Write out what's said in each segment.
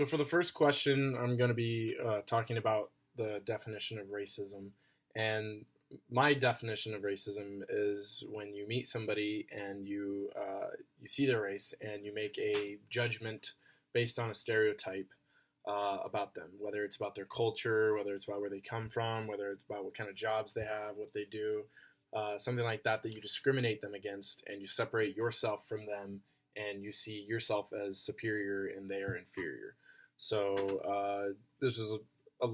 So, for the first question, I'm going to be talking about the definition of racism. And my definition of racism is when you meet somebody and you see their race and you make a judgment based on a stereotype about them, whether it's about their culture, whether it's about where they come from, whether it's about what kind of jobs they have, what they do, something like that, that you discriminate them against and you separate yourself from them and you see yourself as superior and they are inferior. So this was a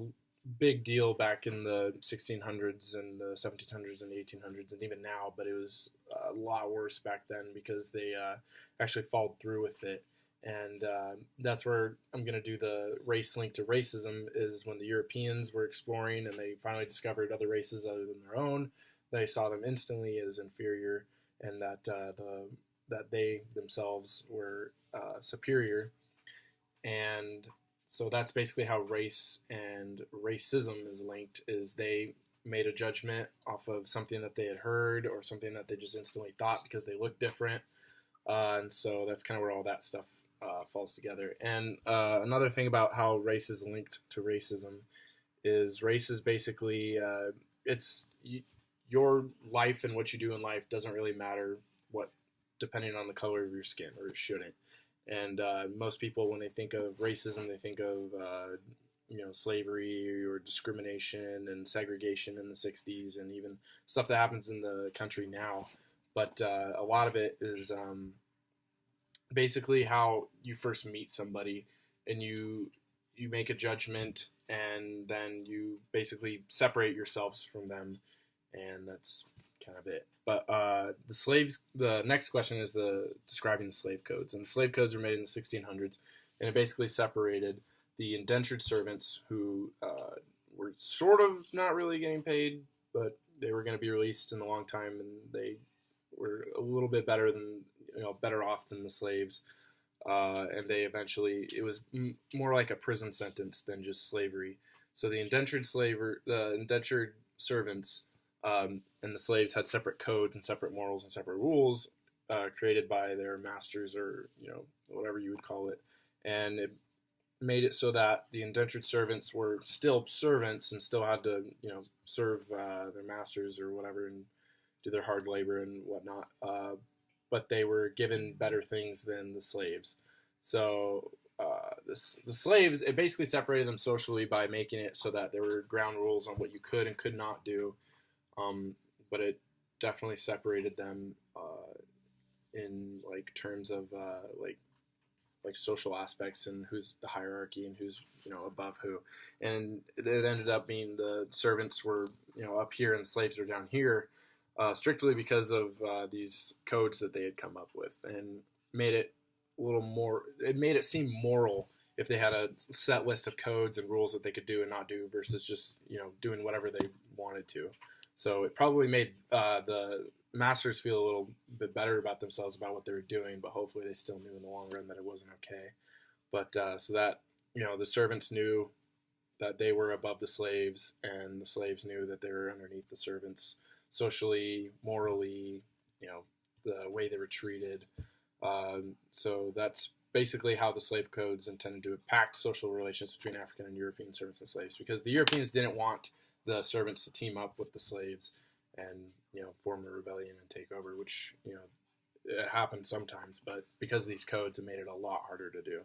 big deal back in the 1600s and the 1700s and 1800s and even now, but it was a lot worse back then because they actually followed through with it. And that's where I'm going to do the race link to racism is when the Europeans were exploring and they finally discovered other races other than their own. They saw them instantly as inferior and that they themselves were superior. And so that's basically how race and racism is linked is they made a judgment off of something that they had heard or something that they just instantly thought because they looked different. And so that's kind of where all that stuff falls together. And another thing about how race is linked to racism is race is basically your life and what you do in life doesn't really matter what depending on the color of your skin, or it shouldn't. And most people, when they think of racism, they think of slavery or discrimination and segregation in the '60s, and even stuff that happens in the country now. But a lot of it is basically how you first meet somebody, and you make a judgment, and then you basically separate yourselves from them, and that's kind of it. But the next question is describing the slave codes. And the slave codes were made in the 1600s, and it basically separated the indentured servants who were sort of not really getting paid, but they were going to be released in a long time, and they were a little bit better off than the slaves. And they eventually, it was more like a prison sentence than just slavery. So the indentured servants and the slaves had separate codes and separate morals and separate rules created by their masters, or whatever you would call it, and it made it so that the indentured servants were still servants and still had to serve their masters or whatever and do their hard labor and whatnot, but they were given better things than the slaves. So the slaves, it basically separated them socially by making it so that there were ground rules on what you could and could not do. But it definitely separated them in terms of like social aspects and who's the hierarchy and who's above who. And it ended up being the servants were up here and slaves were down here, strictly because of these codes that they had come up with, and made it a little more. It made it seem moral if they had a set list of codes and rules that they could do and not do versus just doing whatever they wanted to. So it probably made the masters feel a little bit better about themselves about what they were doing, but hopefully they still knew in the long run that it wasn't okay. But so that the servants knew that they were above the slaves, and the slaves knew that they were underneath the servants socially, morally, the way they were treated. So that's basically how the slave codes intended to impact social relations between African and European servants and slaves, because the Europeans didn't want the servants to team up with the slaves and form a rebellion and take over, which it happened sometimes, but because of these codes, it made it a lot harder to do.